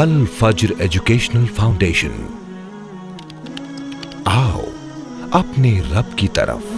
الفجر educational foundation, آؤ اپنے رب کی طرف۔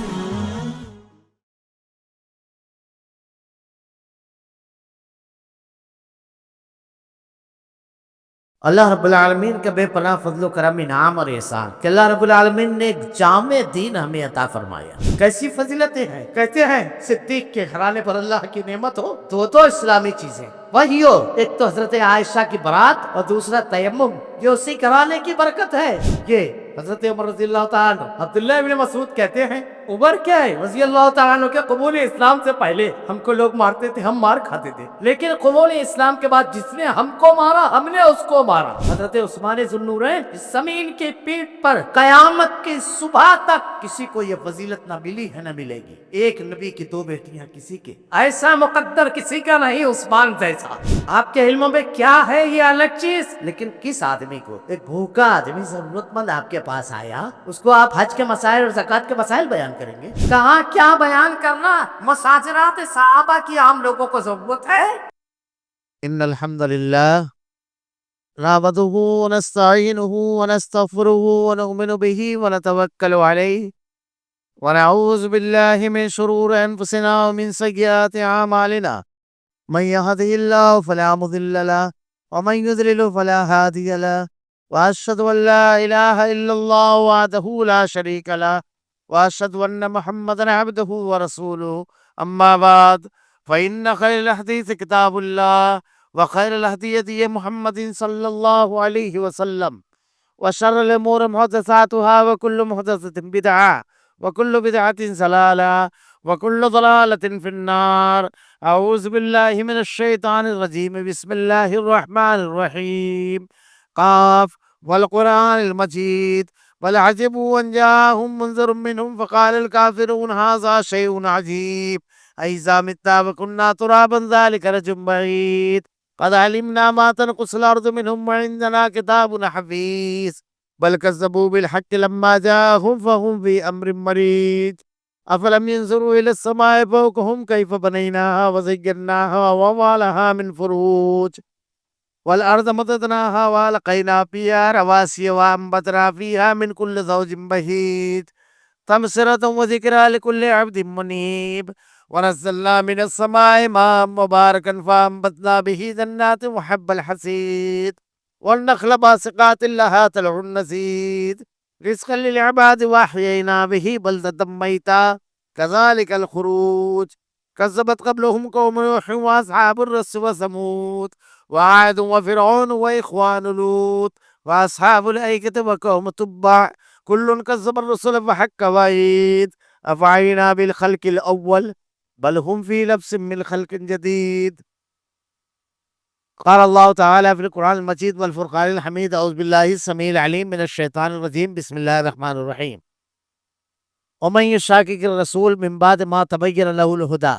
اللہ رب العالمین کا بے پناہ فضل و کرم، انعام اور احسان کہ اللہ رب العالمین نے ایک جامع دین ہمیں عطا فرمایا۔ کیسی فضیلتیں ہیں، کہتے ہیں صدیق کے گھرانے پر اللہ کی نعمت ہو دو اسلامی چیزیں وہی ہو، ایک تو حضرت عائشہ کی برات اور دوسرا تیمم، یہ اسی گھرانے کی برکت ہے۔ یہ حضرت عمر رضی اللہ تعالیٰ عنہ، عبداللہ ابن مسعود کہتے ہیں عمر کیا ہے رضی اللہ تعالیٰ عنہ کے قبول اسلام سے پہلے ہم کو لوگ مارتے تھے، ہم مار کھاتے تھے، لیکن قبول اسلام کے بعد جس نے ہم کو مارا ہم نے اس کو مارا۔ حضرت عثمان ذو النورین، اس زمین کی پیٹھ پر قیامت کی صبح تک کسی کو یہ فضیلت نہ ملی ہے نہ ملے گی۔ ایک نبی کی دو بیٹیاں کسی کے، ایسا مقدر کسی کا نہیں عثمان جیسا۔ آپ کے علموں میں کیا ہے یہ الگ چیز، لیکن کس آدمی کو، ایک بھوکا آدمی ضرورت مند آپ کے پاس آیا، اس کو آپ حج کے مسائل اور زکوٰۃ کے مسائل بیان کریں گے؟ کہاں کیا بیان کرنا، مساجرات صحابہ کی عام لوگوں کو ضرورت ہے۔ ان الحمد للہ نحمده ونستعینه ونستغفره ونؤمن به ونتوکل علیہ ونعوذ باللہ من شرور انفسنا ومن سیئات اعمالنا، من يهده الله فلا مضل له ومن يضلل فلا هادي له، واشهد ان لا اله الا الله وحده لا شريك له، واشهد ان محمدا عبده ورسوله، اما بعد فان خير الحديث كتاب الله، وخير الهدي هدي محمد صلى الله عليه وسلم، وشر الامور محدثاتها، وكل محدثة بدعة، وكل بدعة ضلالة، وكل ضلالة في النار۔ اعوذ باللہ من الشیطان الرجیم، بسم اللہ الرحمن الرحیم۔ قاف والقرآن المجید، بل عجبوا ان جاءهم منذر منهم فقال الكافرون هذا شيء عجيب، أإذا متنا وكنا ترابا ذلك رجع بعيد، قد علمنا ما تنقص الأرض منهم وعندنا كتاب حفيظ، بل كذبوا بالحق لما جاءهم فهم في أمر مريج، افلم ينظروا الى السماء فوقهم كيف بنيناها وزيناها وما لها من فروج، والارض مددناها والقينا فيها رواسي وانبتنا فيها من كل زوج بهيج، تبصرة وذكرى لكل عبد منيب، ونزلنا من السماء ماء مباركا فانبتنا به جنات وحب الحصيد، والنخل باسقات لها طلع نضيد، رزقا للعباد واحيينا به بلدة ميتا كذلك الخروج، كذبت قبلهم قوم نوح واصحاب الرس وثمود وعاد وفرعون واخوان لوط واصحاب الايكة وقوم تبع، كل كذب الرسل فحق وعيد، افعينا بالخلق الاول بل هم في لبس من خلق جديد۔ قال اللہ تعالیٰ فی القرآن المجید والفرقان الحمید، اعوذ باللہ السمیع العلیم من الشیطان الرجیم، بسم اللہ الرحمن الرحیم۔ ومن یشاقق الرسول من بعد ما تبین له الہدی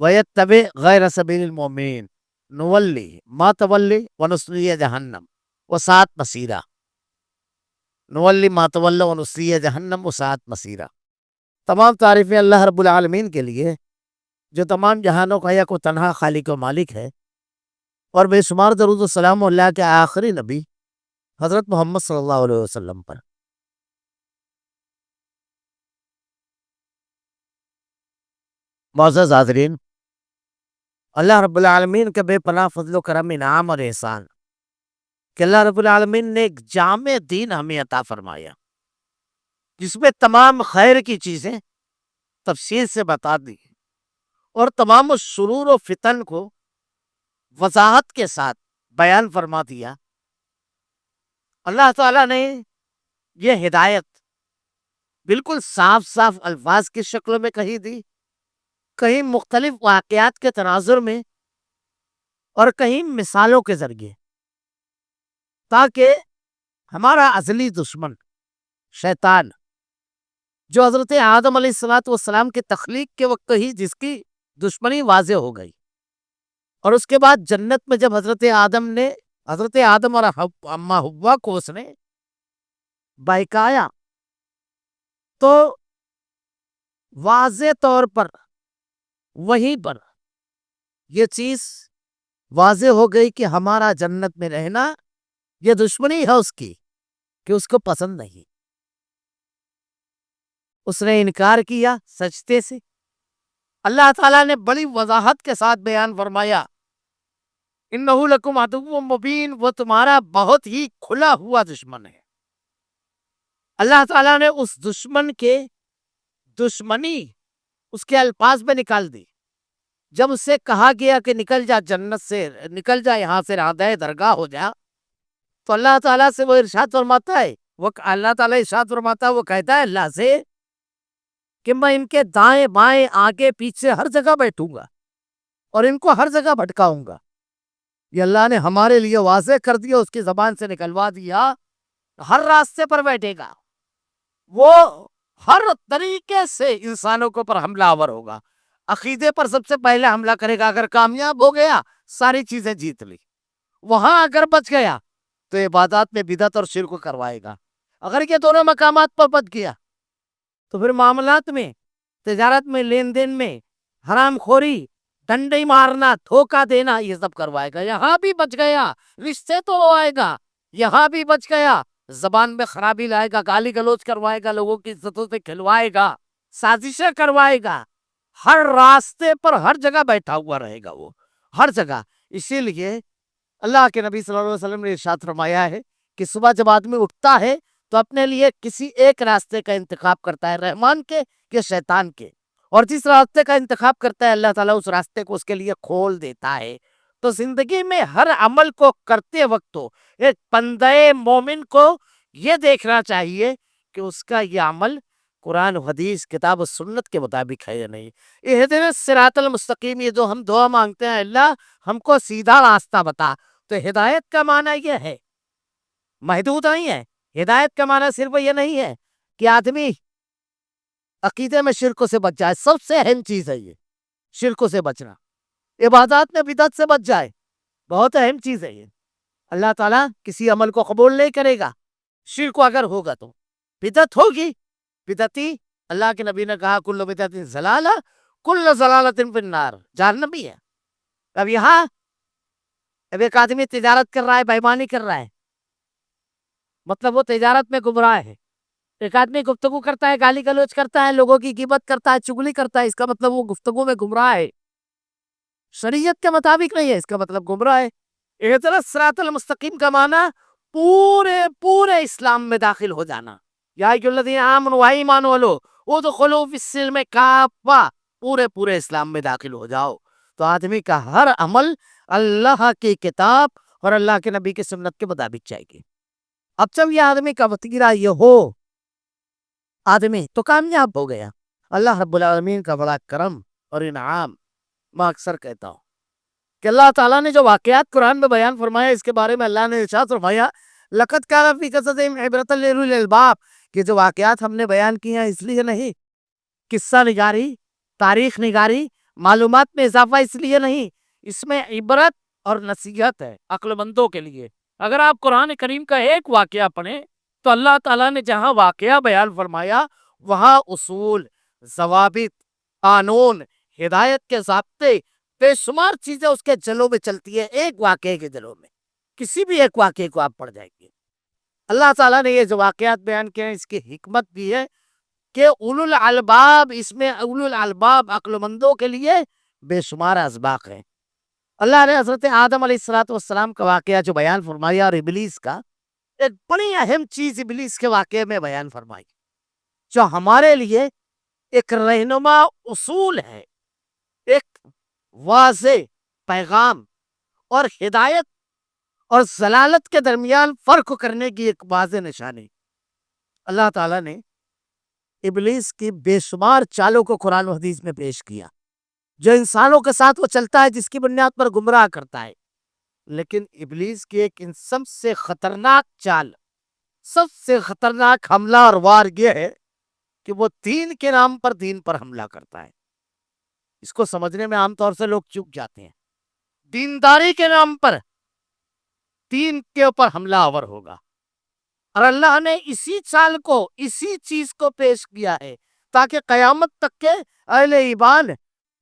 ویتبع غیر سبیل المؤمنین نولی ما تولی ونصلیہ جہنم وساءت مصیرا، نولی ما تولی ونصلیہ جہنم وساءت مصیرا۔ تمام تعریفیں اللہ رب العالمین کے لیے جو تمام جہانوں کا یک و تنہا خالق و مالک ہے، اور بے شمار درود و سلام اللہ کے آخری نبی حضرت محمد صلی اللہ علیہ وسلم پر۔ معزز حاضرین، اللہ رب العالمین کے بے پناہ فضل و کرم، انعام اور احسان کہ اللہ رب العالمین نے ایک جامع دین ہمیں عطا فرمایا، جس میں تمام خیر کی چیزیں تفصیل سے بتا دی، اور تمام شرور و فتن کو وضاحت کے ساتھ بیان فرما دیا۔ اللہ تعالیٰ نے یہ ہدایت بالکل صاف صاف الفاظ کی شکل میں کہی دی، کہیں مختلف واقعات کے تناظر میں، اور کہیں مثالوں کے ذریعے، تاکہ ہمارا ازلی دشمن شیطان، جو حضرت آدم علیہ السلام کی تخلیق کے وقت ہی جس کی دشمنی واضح ہو گئی، اور اس کے بعد جنت میں جب حضرت آدم اور اماں حوا کو اس نے بہکایا، تو واضح طور پر وہیں پر یہ چیز واضح ہو گئی کہ ہمارا جنت میں رہنا یہ دشمنی ہے اس کی، کہ اس کو پسند نہیں. اس نے انکار کیا سجدے سے. اللہ تعالیٰ نے بڑی وضاحت کے ساتھ بیان فرمایا انہو لکم عدو مبین، وہ تمہارا بہت ہی کھلا ہوا دشمن ہے. اللہ تعالیٰ نے اس دشمن کے دشمنی اس کے الفاظ میں نکال دی. جب اس سے کہا گیا کہ نکل جا جنت سے، نکل جا یہاں سے، رہندہ درگاہ ہو جا، تو اللہ تعالیٰ سے وہ ارشاد فرماتا ہے، وہ اللہ تعالیٰ ارشاد فرماتا ہے، وہ کہتا ہے اللہ سے کہ میں ان کے دائیں بائیں آگے پیچھے ہر جگہ بیٹھوں گا اور ان کو ہر جگہ بھٹکاؤں گا. یہ اللہ نے ہمارے لیے واضح کر دیا، اس کی زبان سے نکلوا دیا. ہر راستے پر بیٹھے گا، وہ ہر طریقے سے انسانوں کے اوپر حملہ آور ہوگا. عقیدے پر سب سے پہلے حملہ کرے گا، اگر کامیاب ہو گیا ساری چیزیں جیت لی. وہاں اگر بچ گیا تو عبادات میں بدعت اور شرک کروائے گا. اگر یہ دونوں مقامات پر بچ گیا تو پھر معاملات میں، تجارت میں، لین دین میں حرام خوری، ڈنڈی مارنا، دھوکہ دینا، یہ سب کروائے گا. یہاں بھی بچ گیا رشتے تو آئے گا، یہاں بھی بچ گیا زبان میں خرابی لائے گا، گالی گلوچ کروائے گا، لوگوں کی عزتوں سے کھلوائے گا، سازشیں کروائے گا. ہر راستے پر ہر جگہ بیٹھا ہوا رہے گا وہ، ہر جگہ. اسی لیے اللہ کے نبی صلی اللہ علیہ وسلم نے ارشاد فرمایا ہے کہ صبح جب آدمی اٹھتا ہے تو اپنے لیے کسی ایک راستے کا انتخاب کرتا ہے، رحمان کے کہ شیطان کے، اور جس راستے کا انتخاب کرتا ہے اللہ تعالیٰ اس راستے کو اس کے لیے کھول دیتا ہے. تو زندگی میں ہر عمل کو کرتے وقت ایک بندے مومن کو یہ دیکھنا چاہیے کہ اس کا یہ عمل قرآن و حدیث، کتاب و سنت کے مطابق ہے یا نہیں. اہدنا الصراط المستقیم، یہ جو ہم دعا مانگتے ہیں اللہ ہم کو سیدھا راستہ بتا، تو ہدایت کا معنی یہ ہے، محدود نہیں ہے. ہدایت کا معنی صرف یہ نہیں ہے کہ آدمی عقیدے میں شرک سے بچ جائے، سب سے اہم چیز ہے یہ شرک سے بچنا. عبادات میں بدعت سے بچ جائے، بہت اہم چیز ہے یہ. اللہ تعالیٰ کسی عمل کو قبول نہیں کرے گا. شرک اگر ہوگا تو بدعت ہوگی، بدعتی اللہ کے نبی نے کہا کل بدعت ضلالہ کل ضلالۃ فی النار، جہنم بھی ہے. اب یہاں اب ایک آدمی تجارت کر رہا ہے، بےایمانی کر رہا ہے، مطلب وہ تجارت میں گمراہ ہے. ایک آدمی گفتگو کرتا ہے، گالی گلوچ کرتا ہے، لوگوں کی غیبت کرتا ہے، چگلی کرتا ہے، اس کا مطلب وہ گفتگو میں گمراہ ہے، شریعت کے مطابق نہیں ہے، اس کا مطلب گمراہ ہے. اہدنا الصراط المستقیم کا معنی پورے اسلام میں داخل ہو جانا. یا ایھا الذین آمنوا، ایمان والو، ادخلوا فی السلم کافہ، پورے اسلام میں داخل ہو جاؤ. تو آدمی کا ہر عمل اللہ کی کتاب اور اللہ کے نبی کی سنت کے مطابق چاہیے. اب جب یہ آدمی کا وتیرہ یہ ہو آدمی تو کامیاب ہو گیا. اللہ رب العالمین کا بڑا کرم اور انعام. میں اکثر کہتا ہوں کہ اللہ تعالیٰ نے جو واقعات قرآن میں بیان فرمایا، اس کے بارے میں اللہ نے ارشاد فرمایا لقد کان فی قصصہم عبرۃ لاولی الالباب، کہ جو واقعات ہم نے بیان کی ہیں اس لیے نہیں، قصہ نگاری، تاریخ نگاری، معلومات میں اضافہ اس لیے نہیں، اس میں عبرت اور نصیحت ہے عقل مندوں کے لیے. اگر آپ قرآن کریم کا ایک واقعہ پڑھیں تو اللہ تعالیٰ نے جہاں واقعہ بیان فرمایا وہاں اصول، ضوابط، قانون، ہدایت کے ضابطے، بے شمار چیزیں اس کے جلوں میں چلتی ہے، ایک واقعے کے جلوں میں. کسی بھی ایک واقعے کو آپ پڑھ جائیں گے. اللہ تعالیٰ نے یہ جو واقعات بیان کیے ہیں اس کی حکمت بھی ہے کہ اولو الالباب، اس میں اولو الالباب عقل مندوں کے لیے بے شمار اسباق ہیں. اللہ نے حضرت آدم علیہ السلام کا واقعہ جو بیان فرمایا اور ابلیس کا، ایک بڑی اہم چیز ابلیس کے واقعے میں بیان فرمائی جو ہمارے لیے ایک رہنما اصول ہے، ایک واضح پیغام اور ہدایت اور ضلالت کے درمیان فرق کرنے کی ایک واضح نشانی. اللہ تعالیٰ نے ابلیس کی بے شمار چالوں کو قرآن و حدیث میں پیش کیا، جو انسانوں کے ساتھ وہ چلتا ہے جس کی بنیاد پر گمراہ کرتا ہے. لیکن ابلیس کی ایک ان سب سے خطرناک چال، سب سے خطرناک حملہ اور وار یہ ہے کہ وہ دین کے نام پر دین پر حملہ کرتا ہے. اس کو سمجھنے میں عام طور سے لوگ چک جاتے ہیں. دینداری کے نام پر دین کے اوپر حملہ آور ہوگا، اور اللہ نے اسی چال کو، اسی چیز کو پیش کیا ہے تاکہ قیامت تک کے اہل ایمان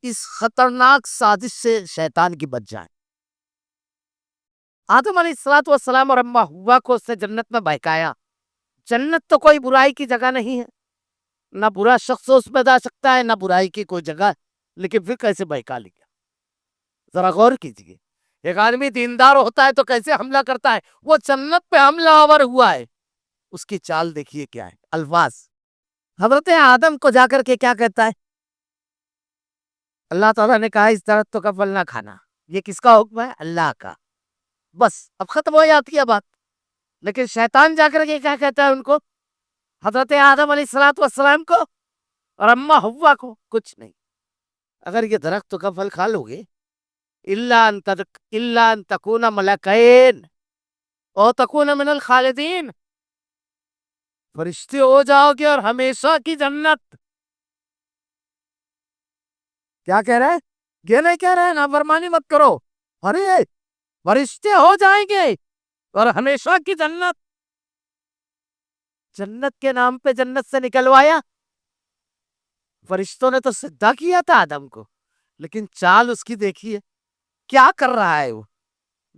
اس خطرناک سازش سے شیطان کی بچ جائیں۔ آدم علیہ الصلوۃ والسلام اور اماں ہوا کو اس سے جنت میں بہکایا۔ جنت تو کوئی برائی کی جگہ نہیں ہے، نہ برا شخص اس میں جا سکتا ہے، نہ برائی کی کوئی جگہ، لیکن پھر کیسے بہکا لیا؟ ذرا غور کیجیے، ایک آدمی دیندار ہوتا ہے تو کیسے حملہ کرتا ہے؟ وہ جنت پہ حملہ آور ہوا ہے، اس کی چال دیکھیے کیا ہے، الفاظ۔ حضرت آدم کو جا کر کے کیا کہتا ہے؟ اللہ تعالیٰ نے کہا اس درخت کا پھل نہ کھانا، یہ کس کا حکم ہے؟ اللہ کا۔ بس اب ختم ہو جاتی ہے بات۔ لیکن شیطان جا کر کے کیا کہتا ہے ان کو؟ حضرت آدم علیہ الصلوۃ والسلام کو اور اماں حوا کو کچھ نہیں، اگر یہ درخت کا پھل کھا لو گے الا ان تکون ملکین او تکون من الخالدین، فرشتے ہو جاؤ گے اور ہمیشہ کی جنت۔ کیا کہہ رہے ہیں؟ یہ نہیں کہہ رہے ہیں نافرمانی مت کرو، ارے فرشتے ہو جائیں گے اور ہمیشہ کی جنت۔ جنت کے نام پہ جنت سے نکلوایا۔ فرشتوں نے تو سجدہ کیا تھا آدم کو، لیکن چال اس کی دیکھیے کیا کر رہا ہے وہ۔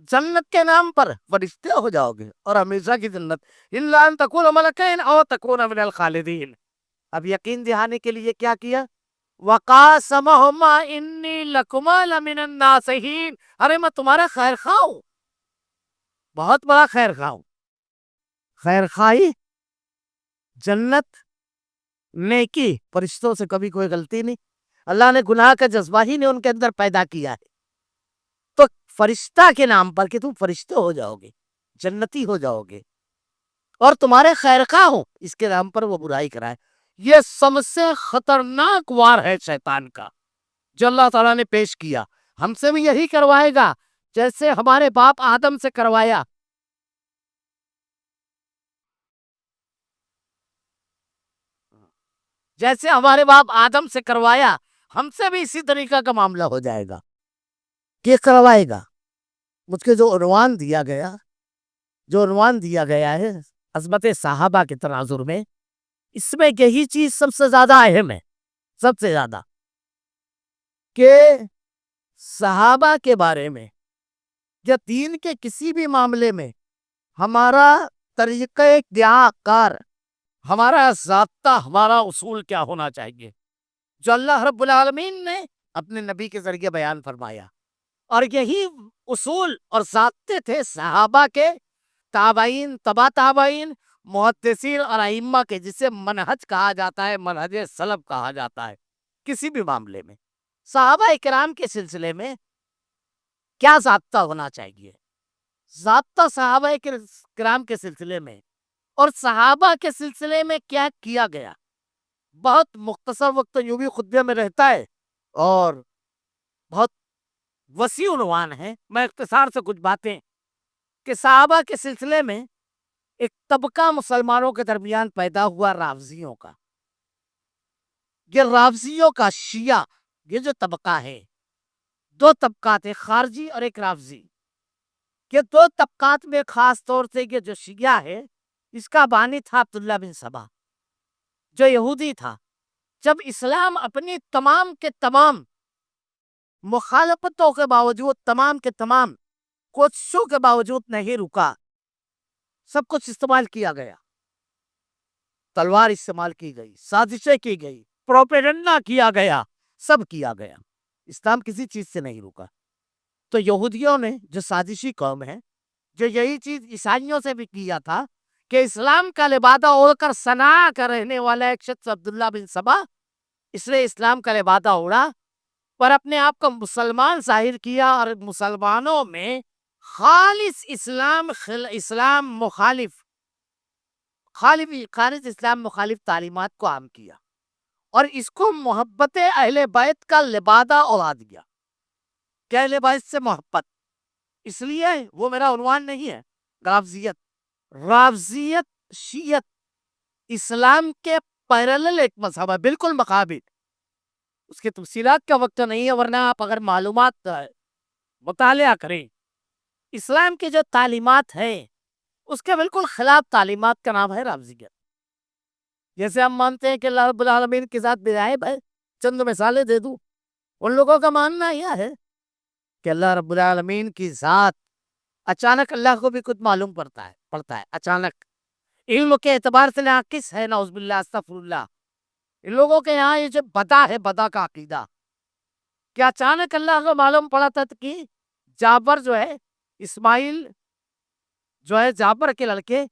جنت کے نام پر فرشتے ہو جاؤ گے اور ہمیشہ کی جنت، الا ان تکون ملکین او تکون من الخالدین۔ اب یقین دہانے کے لیے کیا کیا؟ وقاسمہما انی لکما لمن الناصحین، ارے میں تمہارا خیر خواہ ہوں، بہت بڑا خیر خواہ ہوں۔ خیر خواہی، جنت، نیکی، فرشتوں سے کبھی کوئی غلطی نہیں۔ اللہ نے گناہ کا جذبہ ہی نے ان کے اندر پیدا کیا ہے، تو فرشتہ کے نام پر کہ تم فرشتے ہو جاؤ گے، جنتی ہو جاؤ گے اور تمہارے خیر خواہ ہوں، اس کے نام پر وہ برائی کرائے۔ یہ سب سے خطرناک وار ہے شیطان کا جو اللہ تعالیٰ نے پیش کیا۔ ہم سے بھی یہی کروائے گا جیسے ہمارے باپ آدم سے کروایا۔ جیسے ہمارے باپ آدم سے کروایا، ہم سے بھی اسی طریقہ کا معاملہ ہو جائے گا۔ کیا کروائے گا؟ مجھ کے جو عنوان دیا گیا ہے عظمت صحابہ کے تناظر میں، اس میں یہی چیز سب سے زیادہ اہم ہے، سب سے زیادہ، کہ صحابہ کے بارے میں یا دین کے کسی بھی معاملے میں ہمارا طریقہ کار، ہمارا ضابطہ، ہمارا اصول کیا ہونا چاہیے، جو اللہ رب العالمین نے اپنے نبی کے ذریعے بیان فرمایا۔ اور یہی اصول اور ضابطے تھے صحابہ کے، تابعین، تبا تابعین، محدثین اور ائمہ کے، جسے منہج کہا جاتا ہے، منہج سلف کہا جاتا ہے۔ کسی بھی معاملے میں صحابہ کرام کے سلسلے میں کیا ضابطہ ہونا چاہیے، ضابطہ صحابہ کرام کے سلسلے میں اور صحابہ کے سلسلے میں کیا کیا گیا، بہت مختصر وقت یوں بھی خطبے میں رہتا ہے اور بہت وسیع عنوان ہے۔ میں اختصار سے کچھ باتیں کہ صحابہ کے سلسلے میں ایک طبقہ مسلمانوں کے درمیان پیدا ہوا رافضیوں کا۔ یہ رافضیوں کا شیعہ، یہ جو طبقہ ہے، دو طبقات ہیں، خارجی اور ایک رافضی۔ یہ دو طبقات میں خاص طور سے یہ جو شیعہ ہے، اس کا بانی تھا عبداللہ بن سبا، جو یہودی تھا۔ جب اسلام اپنی تمام کے تمام مخالفتوں کے باوجود، تمام کے تمام کوششوں کے باوجود نہیں رکا، سب کچھ استعمال کیا گیا، تلوار استعمال کی گئی، سازشیں کی گئی، پروپیگنڈا کیا گیا، سب کیا گیا، اسلام کسی چیز سے نہیں رکا۔ تو یہودیوں نے، جو سازشی قوم ہے، جو یہی چیز عیسائیوں سے بھی کیا تھا کہ اسلام کا لبادہ اوڑھ کر صنعاء کا رہنے والا ایک شخص عبداللہ بن سبا، اس نے اسلام کا لبادہ اوڑھا پر اپنے آپ کو مسلمان ظاہر کیا اور مسلمانوں میں خالص اسلام مخالف تعلیمات کو عام کیا اور اس کو محبت اہل بیت کا لبادہ اوڑھا دیا کہ اہل بیت سے محبت۔ اس لیے وہ میرا عنوان نہیں ہے، رافضیت شیعت اسلام کے پیرالل ایک مذہب ہے، بالکل مقابل۔ اس کے تفصیلات کا وقت نہیں ہے، ورنہ آپ اگر معلومات مطالعہ کریں، اسلام کی جو تعلیمات ہیں اس کے بالکل خلاف تعلیمات کا نام ہے رافضیت۔ جیسے ہم مانتے ہیں کہ اللہ رب العالمین کی ذات بے عیب ہے، چند مثالیں دے دوں ان لوگوں کا ماننا یہ ہے کہ اللہ رب العالمین کی ذات اچانک اللہ کو بھی خود معلوم پڑتا ہے اچانک، علم کے اعتبار سے ناقص ہے، نعوذ باللہ استغفر اللہ۔ ان لوگوں کے یہاں یہ جو بدا ہے، بدا کا عقیدہ کہ اچانک اللہ کو معلوم پڑا تھا کہ جابر جو ہے، اسماعیل جو ہے جابر کے لڑکے،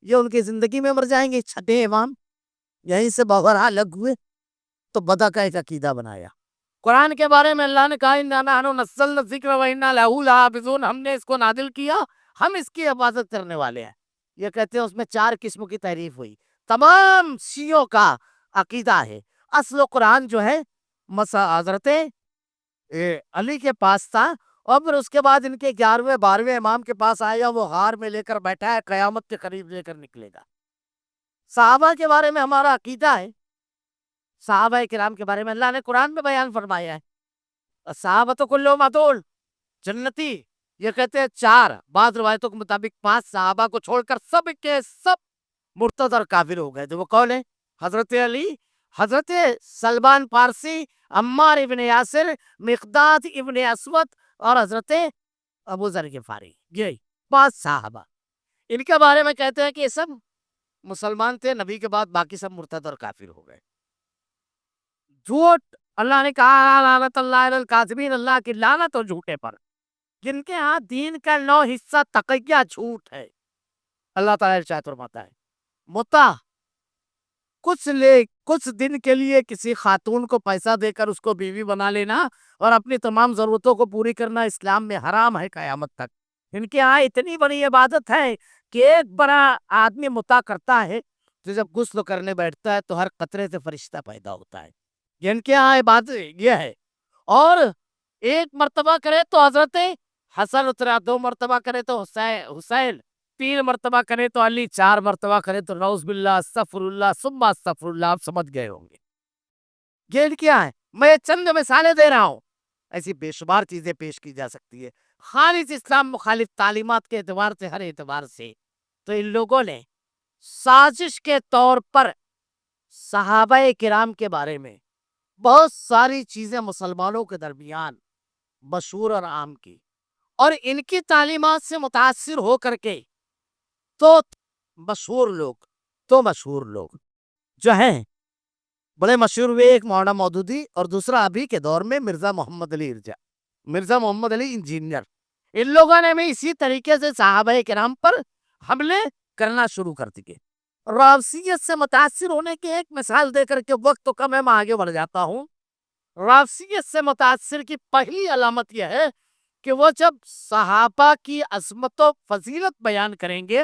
یہ ان کی زندگی میں مر جائیں گے، چھٹے امام یہیں سے بغیر لگ ہوئے، تو بدا کا ایک عقیدہ بنایا۔ قرآن کے بارے میں اللہ نے کہا اِنَّا نَحْنُ نَزَّلْنَا الذِّکْرَ وَإِنَّا لَهُ لَحَافِظُونَ، ہم نے اس کو نازل کیا، ہم اس کی حفاظت کرنے والے ہیں۔ یہ کہتے ہیں اس میں 4 قسم کی تعریف ہوئی۔ تمام شیعوں کا عقیدہ ہے اصل قرآن جو ہے حضرت علی کے پاس تھا، اور پھر اس کے بعد ان کے 11ویں 12ویں امام کے پاس آیا، وہ ہار میں لے کر بیٹھا ہے، قیامت کے قریب لے کر نکلے گا۔ صحابہ کے بارے میں ہمارا عقیدہ ہے، صحابہ کرام کے بارے میں اللہ نے قرآن میں بیان فرمایا ہے، صحابہ کلہم عدول جنتی، یہ کہتے ہیں 4، بعض روایتوں کے مطابق 5 صحابہ کو چھوڑ کر سب کے سب مرتد اور کافر ہو گئے تھے۔ وہ کون ہے؟ حضرت علی، حضرت سلمان فارسی، عمار ابن یاسر، مقداد ابن اسود اور حضرت ابو ذر غفاری، یہ 5 صحابہ۔ ان کے بارے میں کہتے ہیں کہ یہ سب مسلمان تھے، نبی کے بعد باقی سب مرتد اور کافر ہو گئے۔ جھوٹ، اللہ نے کہا لعنت اللہ علی الکاذبین، اللہ کی لعنت اور جھوٹے پر، جن کے ہاں دین کا 9 حصہ تقیہ جھوٹ ہے۔ اللہ تعالیٰ ارشاد فرماتا ہے متع، کچھ دن کے لیے کسی خاتون کو پیسہ دے کر اس کو بیوی بنا لینا اور اپنی تمام ضرورتوں کو پوری کرنا اسلام میں حرام ہے قیامت تک۔ ان کے ہاں اتنی بڑی عبادت ہے کہ ایک بڑا آدمی متع کرتا ہے تو جب غسل کرنے بیٹھتا ہے تو ہر قطرے سے فرشتہ پیدا ہوتا ہے۔ ان کے ہاں عبادت یہ ہے، اور 1 مرتبہ کرے تو حضرت حسن اترا، 2 مرتبہ کرے تو حسین، 3 مرتبہ کرے تو علی، 4 مرتبہ کرے تو نعوذ باللہ استغفر اللہ ثم استغفر اللہ۔ آپ سمجھ گئے ہوں گے یہ کیا ہے۔ میں چند مثالیں دے رہا ہوں، ایسی بے شمار چیزیں پیش کی جا سکتی ہے خالص اسلام مخالف تعلیمات کے اعتبار سے، ہر اعتبار سے۔ تو ان لوگوں نے سازش کے طور پر صحابہ کرام کے بارے میں بہت ساری چیزیں مسلمانوں کے درمیان مشہور اور عام کی، اور ان کی تعلیمات سے متاثر ہو کر کے تو مشہور لوگ جو ہیں بڑے مشہور ہوئے، ایک مولانا مودودی اور دوسرا ابھی کے دور میں مرزا محمد علی انجینئر۔ ان لوگوں نے بھی اسی طریقے سے صحابہ کرام پر حملے کرنا شروع کر دیے۔ رافضیت سے متاثر ہونے کی ایک مثال دے کر کے وقت تو کم ہے، میں آگے بڑھ جاتا ہوں۔ رافضیت سے متاثر کی پہلی علامت یہ ہے کہ وہ جب صحابہ کی عظمت و فضیلت بیان کریں گے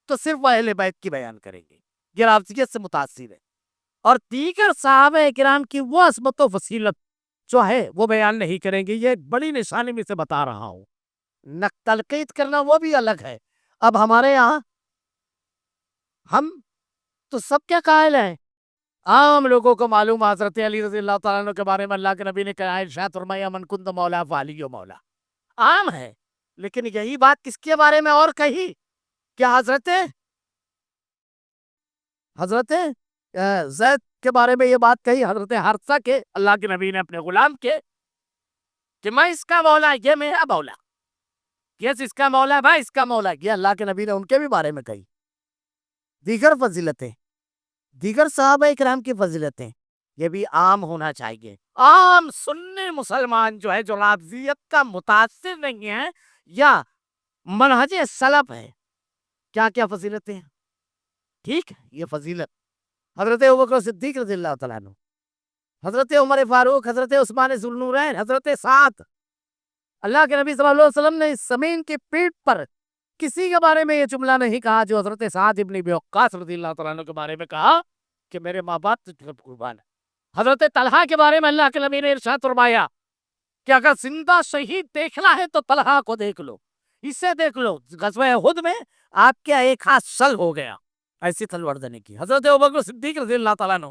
تو صرف اہل بیت کی بیان کریں گے، یہ رافضیت سے متاثر ہے، اور دیگر صحابہ کرام کی وہ عظمت و فضیلت جو ہے وہ بیان نہیں کریں گے۔ یہ ایک بڑی نشانی میں سے بتا رہا ہوں۔ تنقید کرنا وہ بھی الگ ہے۔ اب ہمارے یہاں ہم تو سب کے قائل ہیں، عام لوگوں کو معلوم حضرت علی رضی اللہ تعالیٰ عنہ کے بارے میں اللہ کے نبی نے کہا، ارشاد فرمایا من کنت مولا فعلی مولا، عام ہے۔ لیکن یہی بات کس کے بارے میں اور کہی؟ کیا حضرت زید کے بارے میں یہ بات کہی، حضرت حارثہ کے، اللہ کے نبی نے اپنے غلام کے، کہ میں اس کا مولا، یہ میرا مولا، یہ اس کا مولا، میں اس کا مولا، یہ اللہ کے نبی نے ان کے بھی بارے میں کہی۔ دیگر فضیلتیں، دیگر صحابہ کرام کی فضیلتیں، یہ بھی عام ہونا چاہیے۔ عام سنی مسلمان جو ہے، جو رافضیت کا متاثر نہیں ہے یا منہج سلف ہے، کیا کیا فضیلتیں ہیں؟ ٹھیک ہے، یہ فضیلت حضرت ابوبکر صدیق رضی اللہ تعالیٰ عنہ، حضرت عمر فاروق، حضرت عثمان ذو النورین، حضرت سعد۔ اللہ کے نبی صلی اللہ علیہ وسلم نے اس زمین کی پیٹھ پر کسی کے بارے میں یہ جملہ نہیں کہا جو حضرت سعد ابن ابی وقاص رضی اللہ تعالیٰ عنہ کے بارے میں کہا کہ میرے ماں باپ تجھ پر قربان ہے۔ حضرت طلحہ کے بارے میں اللہ کے نبی نے ارشاد فرمایا کہ اگر زندہ شہید دیکھنا ہے تو طلحہ کو دیکھ لو، اسے دیکھ لو، غزوہ احد میں آپ کے ایک ہاتھ شل ہو گیا، ایسی تلوار زنی کی۔ حضرت ابوبکر صدیق رضی اللہ تعالیٰ عنہ،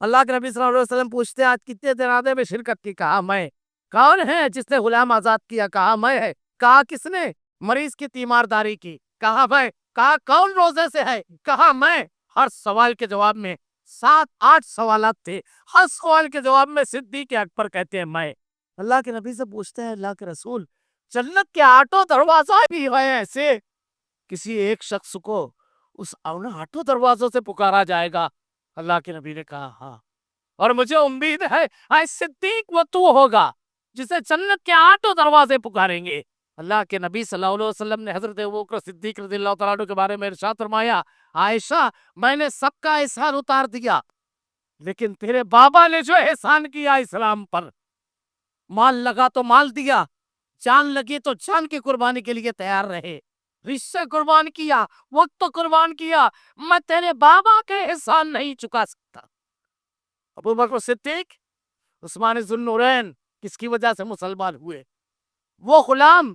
اللہ کے نبی صلی اللہ علیہ وسلم پوچھتے آج کتنے ترادے میں شرکت کی؟ کہا میں۔ کون ہے جس نے غلام آزاد کیا؟ کہا میں ہے۔ کہا کس نے؟ مریض کی تیمارداری کی؟ کہا میں۔ کہا کون روزے سے ہے؟ کہا میں۔ ہر سوال کے جواب میں 7-8 سوالات تھے، ہر سوال کے جواب میں صدیق اکبر کہتے ہیں میں۔ اللہ کے نبی سے پوچھتے ہیں اللہ کے رسول جنت کے 8 دروازہ بھی ہیں ایسے، کسی ایک شخص کو اس 8 دروازوں سے پکارا جائے گا؟ اللہ کے نبی نے کہا ہاں، اور مجھے امید ہے اے صدیق وہ تو ہوگا جسے جنت کے 8 دروازے پکاریں گے۔ اللہ کے نبی صلی اللہ علیہ وسلم نے حضرت ابوبکر صدیق رضی اللہ تعالیٰ عنہ کے بارے میں ارشاد فرمایا، عائشہ میں نے سب کا احسان اتار دیا، لیکن تیرے بابا نے جو احسان کیا اسلام پر، مال لگا تو مال دیا، جان لگی تو جان کی قربانی کے لیے تیار رہے، رشتے قربان کیا، وقت تو قربان کیا، میں تیرے بابا کے احسان نہیں چکا سکتا۔ ابوبکر صدیق عثمان ذو النورین کس کی وجہ سے مسلمان ہوئے؟ وہ غلام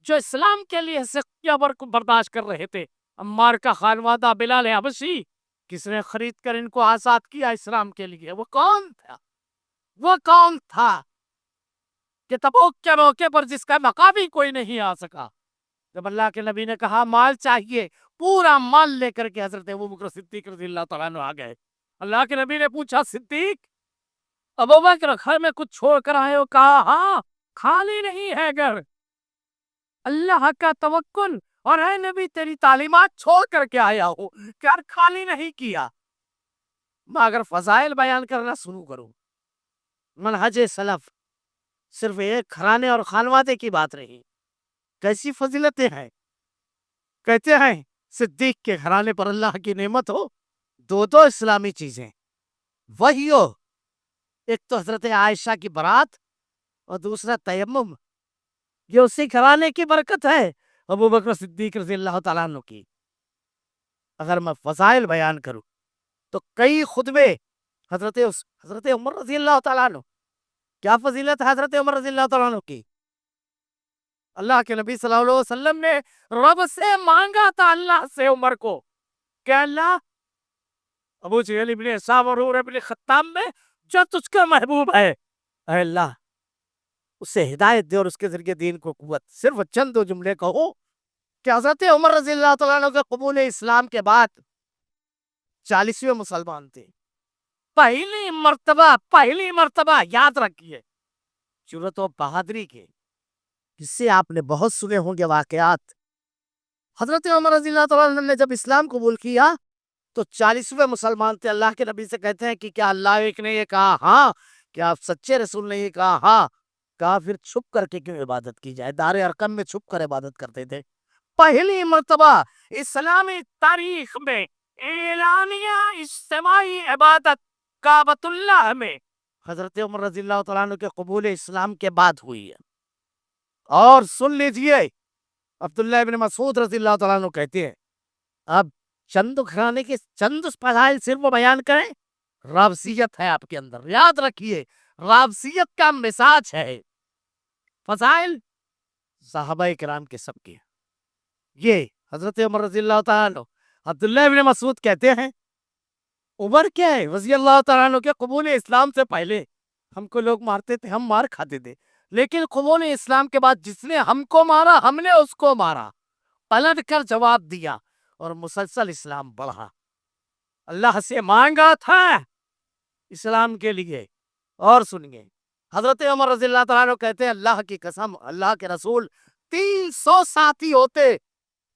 جو اسلام کے لیے سختیاں برداشت کر رہے تھے، عمار کا خانوادہ بلال حبشی، کس نے خرید کر ان کو آزاد کیا اسلام کے لیے؟ وہ کون تھا؟ وہ کون تھا کہ تبوک کے موقع پر جس کا مقابل کوئی نہیں آ سکا، جب اللہ کے نبی نے کہا مال چاہیے، پورا مال لے کر کے حضرت ابوبکر صدیق رضی اللہ تعالیٰ عنہ آ گئے۔ اللہ کے نبی نے پوچھا صدیق ابوبکر گھر میں کچھ چھوڑ کر آئے ہو؟ کہا ہاں، خالی نہیں ہے گھر، اللہ کا توکل اور اے نبی تیری تعلیمات چھوڑ کر کے آیا ہو، گھر خالی نہیں کیا۔ میں اگر فضائل بیان کرنا شروع کروں، منہج سلف صرف ایک گھرانے اور خانوادے کی بات نہیں، کیسی فضیلتیں ہیں۔ کہتے ہیں صدیق کے گھرانے پر اللہ کی نعمت ہو دو اسلامی چیزیں، وہی ہو، ایک تو حضرت عائشہ کی برات اور دوسرا تیمم، یہ اسی گھرانے کی برکت ہے، ابوبکر صدیق رضی اللہ تعالیٰ عنہ کی۔ اگر میں فضائل بیان کروں تو کئی خطبے حضرت عمر رضی اللہ تعالیٰ عنہ، کیا فضیلت ہے حضرت عمر رضی اللہ تعالیٰ عنہ کی؟ اللہ کے نبی صلی اللہ علیہ وسلم نے رب سے مانگا تھا اللہ سے عمر کو کہ اللہ ابو جہل ابن حشام اور عمر ابن خطاب میں جو تجھ کا محبوب ہے، اے اللہ اسے ہدایت دے اور اس کے ذریعے دین کو قوت۔ صرف چند دو جملے کہو کہ حضرت عمر رضی اللہ تعالیٰ عنہ کے قبول اسلام کے بعد 40ویں مسلمان تھے، پہلی مرتبہ یاد رکھیے، جرأت و بہادری کے جس سے آپ نے بہت سنے ہوں گے واقعات۔ حضرت عمر رضی اللہ تعالیٰ عنہ نے جب اسلام قبول کیا تو 40ویں مسلمان تھے۔ اللہ کے نبی سے کہتے ہیں کہ کیا اللہ ایک نے یہ کہا ہاں، کیا آپ سچے رسول نے یہ کہا ہاں؟ کہا پھر چھپ کر کے کیوں عبادت کی جائے؟ دار ارقم میں چھپ کر عبادت کرتے تھے۔ پہلی مرتبہ اسلامی تاریخ میں اعلانیہ اجتماعی عبادت کعبۃ اللہ میں حضرت عمر رضی اللہ تعالیٰ عنہ کے قبول اسلام کے بعد ہوئی ہے۔ اور سن لیجئے عبداللہ ابن مسعود رضی اللہ تعالیٰ عنہ کہتے ہیں، اب چند گھرانے کے چند فضائل صرف بیان کریں، رابطیت ہے آپ کے اندر، یاد رکھیے رابطیت کا مزاج ہے۔ فضائل صحابہ کرام کے سب کے، یہ حضرت عمر رضی اللہ تعالیٰ عنہ، عبداللہ ابن مسعود کہتے ہیں عمر کیا ہے رضی اللہ تعالیٰ عنہ کے قبول اسلام سے پہلے ہم کو لوگ مارتے تھے، ہم مار کھاتے تھے، لیکن قبول اسلام کے بعد جس نے ہم کو مارا ہم نے اس کو مارا، پلٹ کر جواب دیا اور مسلسل اسلام بڑھا۔ اللہ سے مانگا تھا اسلام کے لیے۔ اور سنیے حضرت عمر رضی اللہ تعالیٰ عنہ کہتے ہیں اللہ کی قسم اللہ کے رسول 300 ساتھی ہوتے،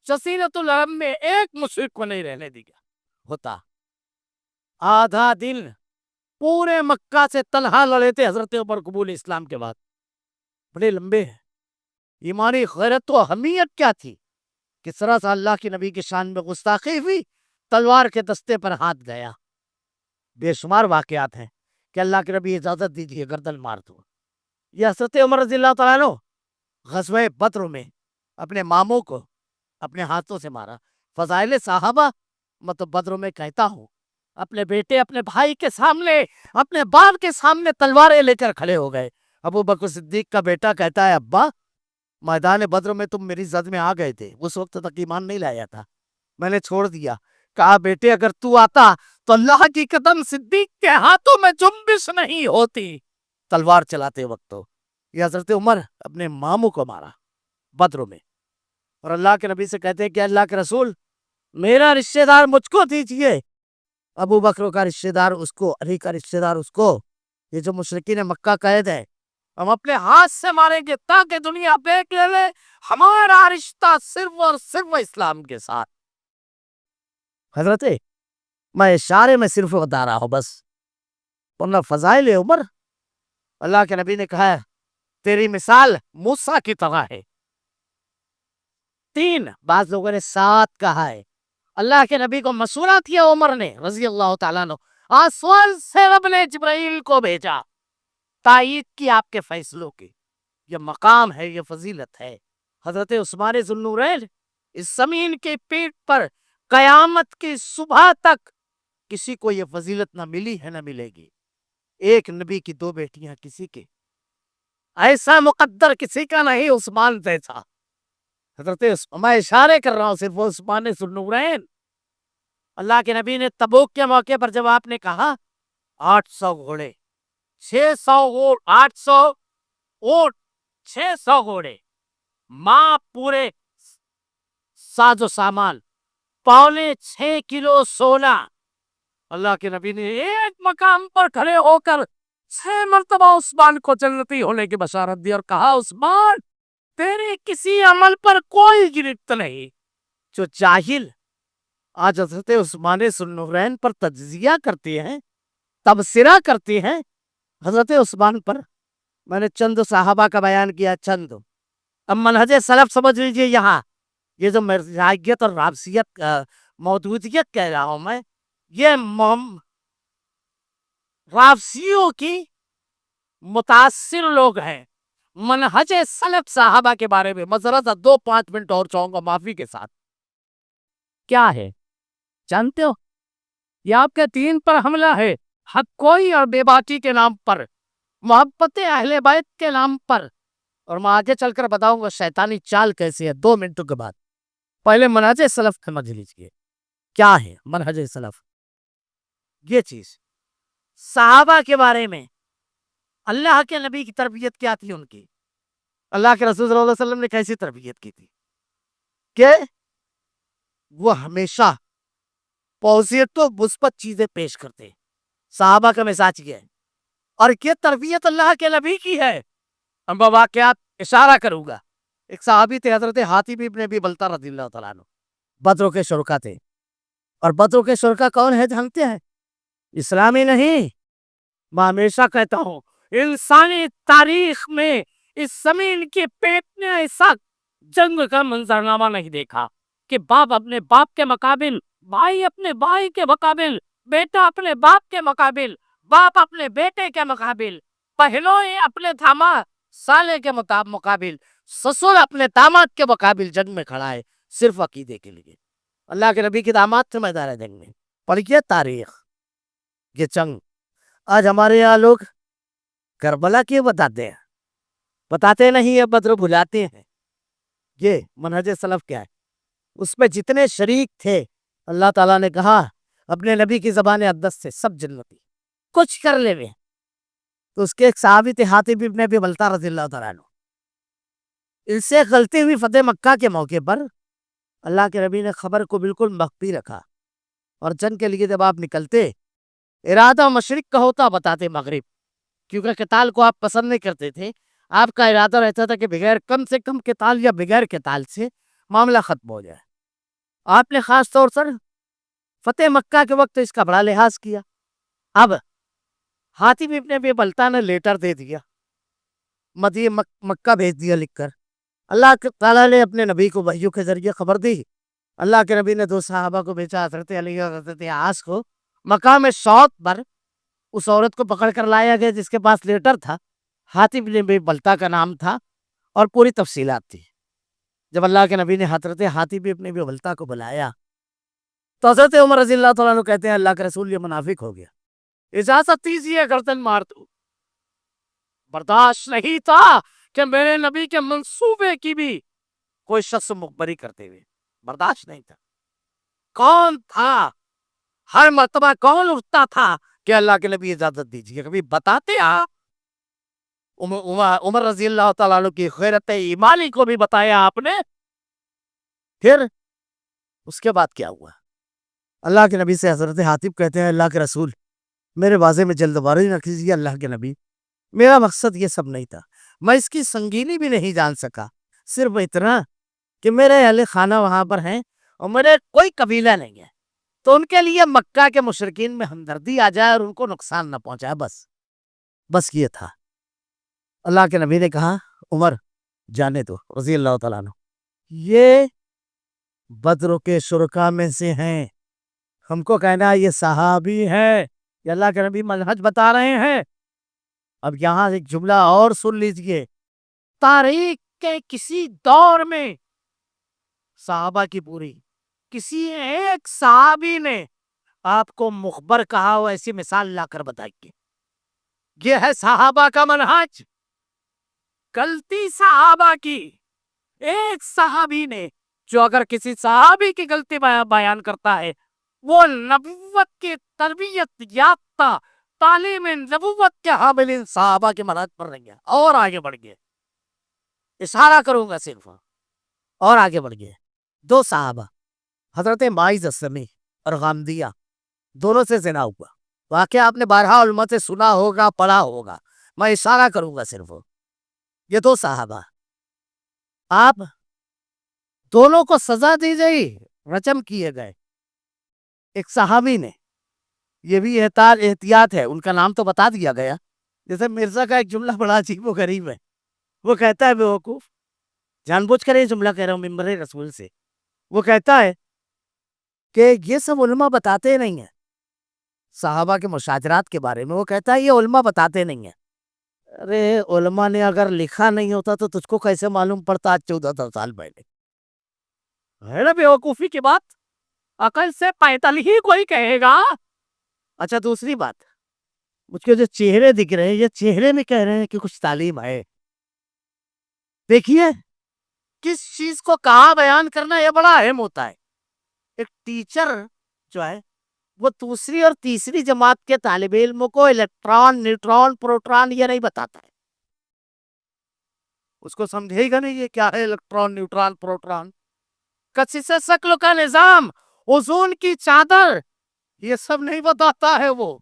جزیرۃ العرب میں ایک مشرک کو نہیں رہنے دیا ہوتا، آدھا دن پورے مکہ سے تنہا لڑے تھے حضرت عمر قبول اسلام کے بعد، بڑے لمبے ہیں۔ ایمانی غیرت و حمیت کیا تھی؟ کس طرح سے اللہ کی نبی کی شان میں گستاخی ہوئی، تلوار کے دستے پر ہاتھ گیا۔ بے شمار واقعات ہیں کہ اللہ کے نبی اجازت دیجیے گردن مار دو۔ یہ حضرت عمر رضی اللہ تعالیٰ عنہ غزوہ بدر میں اپنے ماموں کو اپنے ہاتھوں سے مارا۔ فضائل صحابہ مطلب بدر میں کہتا ہوں، اپنے بیٹے اپنے بھائی کے سامنے، اپنے باپ کے سامنے تلواریں لے کر کھڑے ہو گئے۔ ابو بکر صدیق کا بیٹا کہتا ہے ابا میدان بدر میں تم میری زد میں آ گئے تھے، اس وقت تک ایمان نہیں لایا تھا، میں نے چھوڑ دیا۔ کہا بیٹے اگر تو آتا تو اللہ کی قدم صدیق کے ہاتھوں میں جنبش نہیں ہوتی تلوار چلاتے وقت۔ تو یہ حضرت عمر اپنے ماموں کو مارا بدر میں، اور اللہ کے نبی سے کہتے ہیں کہ اللہ کے رسول میرا رشتہ دار مجھ کو دیجیے، ابو بکر کا رشتہ دار اس کو، علی کا رشتہ دار اس کو۔ یہ جو مشرکین مکہ قید ہے ہم اپنے ہاتھ سے ماریں گے تاکہ دنیا دیکھ لے ہمارا رشتہ صرف اور صرف اسلام کے ساتھ. حضرت میں اشارے میں صرف بتا رہا ہوں بس، ورنہ فضائل عمر اللہ کے نبی نے کہا ہے تیری مثال موسیٰ کی طرح ہے. 3 بعض لوگوں نے 7 کہا ہے. اللہ کے نبی کو مشورہ کیا عمر نے رضی اللہ تعالیٰ عنہ، آسمان سے رب نے جبرائیل کو بھیجا، تائید کی آپ کے فیصلوں کی. یہ مقام ہے، یہ فضیلت ہے. حضرت عثمان ذو النورین اس زمین کے پیٹ پر قیامت کی صبح تک کسی کو یہ فضیلت نہ ملی ہے نہ ملے گی. ایک نبی کی 2 بیٹیاں کسی کے، ایسا مقدر کسی کا نہیں عثمان جیسا. حضرت میں اشارے کر رہا ہوں صرف عثمان ذو النورین. اللہ کے نبی نے تبوک کے موقع پر جب آپ نے کہا 800 گھوڑے 600 اونٹ 800 اونٹ 600 گھوڑے ماں پورے ساز و سامان 6.25 کلو سونا، اللہ کے نبی نے ایک مقام پر کھڑے ہو کر 6 مرتبہ عثمان کو جنتی ہونے کی بشارت دی اور کہا عثمان تیرے کسی عمل پر کوئی گرفت نہیں. جو جاہل آج حضرت عثمان ذو النورین پر تجزیہ کرتی ہیں، تبصرہ کرتی ہیں حضرت عثمان پر. میں نے چند صحابہ کا بیان کیا، چند. اب منہج سلف سمجھ لیجئے. یہاں یہ جو مرزائیت اور رابسیت مودودیت کہہ رہا ہوں میں، یہ رابسیوں کی متاثر لوگ ہیں. منہج سلف صحابہ کے بارے میں مذرا 2-5 منٹ اور چاہوں گا معافی کے ساتھ. کیا ہے جانتے ہو؟ یہ آپ کے دین پر حملہ ہے، حق کوئی اور بے باکی کے نام پر، محبت اہل بیت کے نام پر. اور میں آگے چل کر بتاؤں گا شیطانی چال کیسی ہے 2 منٹوں کے بعد. پہلے منہج سلف سمجھ لیجیے کیا ہے منہج سلف. یہ چیز صحابہ کے بارے میں اللہ کے نبی کی تربیت کیا تھی، ان کی اللہ کے رسول صلی اللہ علیہ وسلم نے کیسی تربیت کی تھی کہ وہ ہمیشہ پوزیٹو مثبت چیزیں پیش کرتے. صحابہ کا مزاج یہ ہے اور یہ تربیت اللہ کے نبی کی ہے. ہم واقعات اشارہ کروں گا. ایک صحابی تھے حضرت حاتب ابن ابی بلتہ رضی اللہ تعالیٰ عنہ، بدروں کے شرکا تھے. اور بدروں کے شرکا کون ہے جانتے ہیں؟ اسلامی نہیں. میں ہمیشہ کہتا ہوں انسانی تاریخ میں اس زمین کے پیٹ نے ایسا جنگ کا منظرنامہ نہیں دیکھا کہ باپ اپنے باپ کے مقابل، بھائی اپنے بھائی کے مقابل، بیٹا اپنے باپ کے مقابل، باپ اپنے بیٹے کے مقابل، پہلوئی اپنے داماد سالے کے مقابل، سسر اپنے داماد کے مقابل جنگ میں کھڑا ہے صرف عقیدے کے لیے. اللہ کے نبی کے داماد تھے میدان جنگ میں. پڑھیے تاریخ، یہ جنگ. آج ہمارے یہاں لوگ کربلا کیوں بتاتے ہیں؟ بتاتے نہیں ہے، بدر بھلاتے ہیں. یہ منہج سلف کیا ہے؟ اس میں جتنے شریک تھے اللہ تعالیٰ نے کہا اپنے نبی کی زبان اقدس سے سب جنتی کچھ کر لے ہوئے. تو اس کے ایک صحابی تھے حاتب ابن ابی بلتہ رضی اللہ تعالیٰ عنہ. ان سے غلطی ہوئی فتح مکہ کے موقع پر. اللہ کے نبی نے خبر کو بالکل مخفی رکھا اور جنگ کے لیے جب آپ نکلتے ارادہ مشرق کا ہوتا بتاتے مغرب، کیونکہ قتال کو آپ پسند نہیں کرتے تھے. آپ کا ارادہ رہتا تھا کہ بغیر کم سے کم قتال یا بغیر قتال سے معاملہ ختم ہو جائے. آپ نے خاص طور پر فتح مکہ کے وقت اس کا بڑا لحاظ کیا. اب حاتب ابن ابی بلتہ نے لیٹر دے دیا، مکہ بھیج دیا لکھ کر. اللہ تعالیٰ نے اپنے نبی کو وحیوں کے ذریعے خبر دی. اللہ کے نبی نے 2 صحابہ کو بھیجا، حضرت علی اور حضرت عاص کو. مقام شوط پر اس عورت کو پکڑ کر لایا گیا جس کے پاس لیٹر تھا، حاتب ابن ابی بلتہ کا نام تھا اور پوری تفصیلات تھی. جب اللہ کے نبی نے حضرت حاتب ابن ابی بلتہ کو بلایا تو حضرت عمر رضی اللہ تعالیٰ عنہ کہتے ہیں اللہ کے رسول یہ منافق ہو گیا، اجازت دیجیے گردن مار دو. برداشت نہیں تھا کہ میرے نبی کے منصوبے کی بھی کوئی شخص مخبری کرتے ہوئے، برداشت نہیں تھا. کون تھا؟ ہر مرتبہ کون اٹھتا تھا کہ اللہ کے نبی اجازت دیجیے؟ کبھی بتاتے آپ؟ عمر رضی اللہ تعالیٰ عنہ کی غیرت ایمانی کو بھی بتایا آپ نے. پھر اس کے بعد کیا ہوا؟ اللہ کے نبی سے حضرت حاتب کہتے ہیں اللہ کے رسول میرے واضح میں جلد بازی نہ کیجیے. اللہ کے نبی میرا مقصد یہ سب نہیں تھا، میں اس کی سنگینی بھی نہیں جان سکا، صرف اتنا کہ میرے اہل خانہ وہاں پر ہیں اور میرے کوئی قبیلہ نہیں ہے، تو ان کے لیے مکہ کے مشرکین میں ہمدردی آ جائے اور ان کو نقصان نہ پہنچائے، بس یہ تھا۔ اللہ کے نبی نے کہا عمر جانے دو رضی اللہ تعالیٰ عنہ، یہ بدر کے شرکا میں سے ہیں، ہم کو کہنا یہ صحابی ہے، یہ اللہ کے نبی منہج بتا رہے ہیں۔ اب یہاں ایک جملہ اور سن لیجئے، تاریخ کے کسی دور میں صحابہ کی پوری کسی ایک صحابی نے آپ کو مخبر کہا ہو، ایسی مثال لا کر بتائیے۔ یہ ہے صحابہ کا منہج۔ غلطی صحابہ کی ایک صحابی نے، جو اگر کسی صحابی کی غلطی بیان کرتا ہے، وہ نبوت کی تربیت یافتہ تعلیم نبوت کے حاملین صحابہ کے منہج پر نہیں ہے۔ اور آگے بڑھ گئے، اشارہ کروں گا صرف، اور آگے بڑھ گئے دو صحابہ، حضرت معاذ اسلمی اور غامدیہ، دونوں سے زنا ہوا، واقعہ آپ نے بارہا علماء سے سنا ہوگا، پڑھا ہوگا، میں اشارہ کروں گا صرف۔ یہ دو صحابہ، آپ دونوں کو سزا دی گئی، رجم کیے گئے۔ ایک صحابی نے، یہ بھی احتیاط ہے، ان کا نام تو بتا دیا گیا، جیسے مرزا کا ایک جملہ بڑا عجیب و غریب ہے، وہ کہتا ہے بیوقوف، جان بوجھ کر یہ جملہ کہہ رہا ہوں ممبر رسول سے، وہ کہتا ہے کہ یہ سب علماء بتاتے نہیں ہیں صحابہ کے مشاجرات کے بارے میں، وہ کہتا ہے یہ علماء بتاتے نہیں ہیں۔ ارے علماء نے اگر لکھا نہیں ہوتا تو تجھ کو کیسے معلوم پڑتا آج 14 سال پہلے؟ ہے نا بیوقوفی کی بات، عقل سے پیدل ہی کوئی کہے گا۔ اچھا دوسری بات، مجھ کے جو چہرے دکھ رہے ہیں، یہ چہرے میں کہہ رہے ہیں کہ کچھ تعلیم ہے۔ دیکھیے کس چیز کو کہاں بیان کرنا یہ بڑا اہم ہوتا ہے۔ ایک ٹیچر جو ہے وہ دوسری اور تیسری جماعت کے طالب علموں کو الیکٹران، نیوٹران، پروٹران یہ نہیں بتاتا ہے، اس کو سمجھے گا نہیں یہ کیا ہے الیکٹران، نیوٹران، پروٹران، کشش شکل کا نظام، اوزون کی چادر، یہ سب نہیں بتاتا ہے وہ۔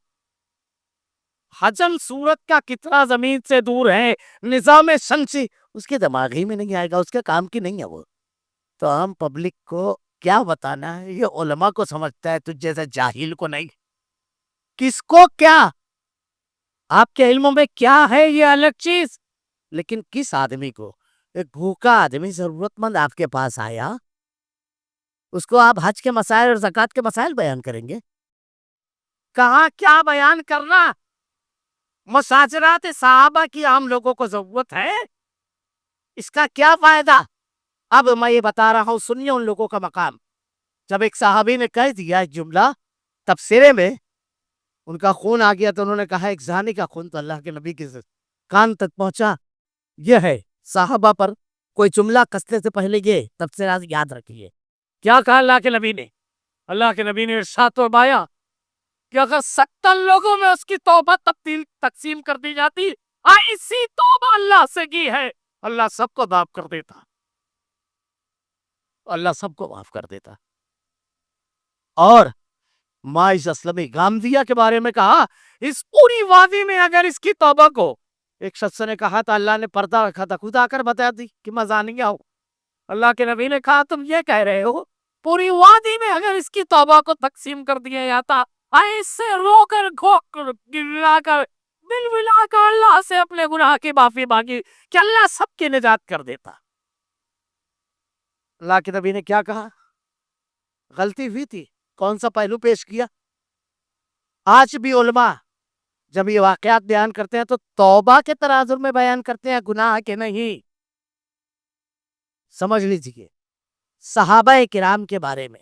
حجم صورت کا کتنا زمین سے دور ہے، نظام شمسی اس کے دماغ ہی میں نہیں آئے گا، اس کے کام کی نہیں ہے وہ۔ تو ہم پبلک کو کیا بتانا ہے، یہ علماء کو سمجھتا ہے، تجھ جیسے جاہل کو نہیں۔ کس کو کیا، آپ کے علموں میں کیا ہے یہ الگ چیز، لیکن کس آدمی کو، ایک بھوکا آدمی ضرورت مند آپ کے پاس آیا، اس کو آپ حج کے مسائل اور زکوٰۃ کے مسائل بیان کریں گے؟ کہاں کیا بیان کرنا؟ مشاجرات صحابہ کی عام لوگوں کو ضرورت ہے، اس کا کیا فائدہ؟ اب میں یہ بتا رہا ہوں، سنیے ان لوگوں کا مقام۔ جب ایک صحابی نے کہہ دیا ایک جملہ تبصرے میں، ان کا خون آ گیا، تو انہوں نے کہا ایک زانی کا خون تو اللہ کے نبی کے کان تک پہنچا۔ یہ ہے صحابہ پر کوئی جملہ کسنے سے پہلے یہ تبصرہ یاد رکھیے، کیا کہا اللہ کے نبی نے؟ اللہ کے نبی نے ارشاد فرمایا کہ اگر 70 لوگوں میں اس کی توبہ تقسیم کر دی جاتی، ایسی توبہ اللہ سے کی ہے، اللہ سب کو معاف کر دیتا، اللہ سب کو معاف کر دیتا۔ اور معاذ اسلمی غامدیہ کے بارے میں کہا، اس پوری وادی میں اگر اس کی توبہ کو، ایک شخص نے کہا تھا اللہ نے پردہ رکھا تھا، خود آ کر بتا دی کہ میں زانیہ ہوں، اللہ کے نبی نے کہا تم یہ کہہ رہے ہو پوری وادی میں اگر اس کی توبہ کو تقسیم کر دیا جاتا، ایسے رو کر گھوک کر گڑگڑا کر بل بلا کر اللہ سے اپنے گناہ کی معافی مانگی کہ اللہ سب کی نجات کر دیتا۔ اللہ کے نبی نے کیا کہا؟ غلطی ہوئی تھی، کون سا پہلو پیش کیا؟ آج بھی علماء جب یہ واقعات بیان کرتے ہیں تو توبہ کے تناظر میں بیان کرتے ہیں، گناہ کے نہیں۔ سمجھ لیجیے صحابہ کرام کے بارے میں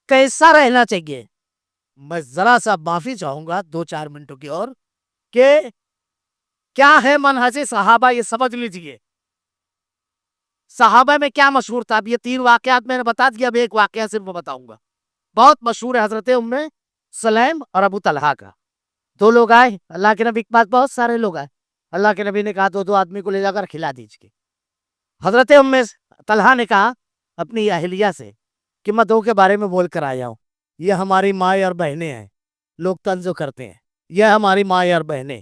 کیسا رہنا چاہیے۔ میں ذرا سا معافی چاہوں گا 2-4 منٹوں کی اور، کہ کیا ہے منہج صحابہ، یہ سمجھ لیجیے۔ صحابہ میں کیا مشہور تھا؟ اب یہ 3 واقعات میں نے بتا دیا، اب ایک واقعہ صرف بتاؤں گا، بہت مشہور ہے، حضرت ام سلیم اور ابو طلحہ کا۔ 2 لوگ آئے اللہ کے نبی کے پاس، بہت سارے لوگ آئے، اللہ کے نبی نے کہا 2 آدمی کو لے جا کر کھلا دیجیے۔ حضرت ام طلحہ نے کہا اپنی اہلیہ سے کہ میں 2 کے بارے میں بول کر آیا ہوں، یہ ہماری ماں اور بہنیں ہیں، لوگ طنز کرتے ہیں، یہ ہماری ماں اور بہنیں،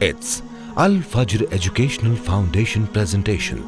It's Al Fajr Educational Foundation presentation.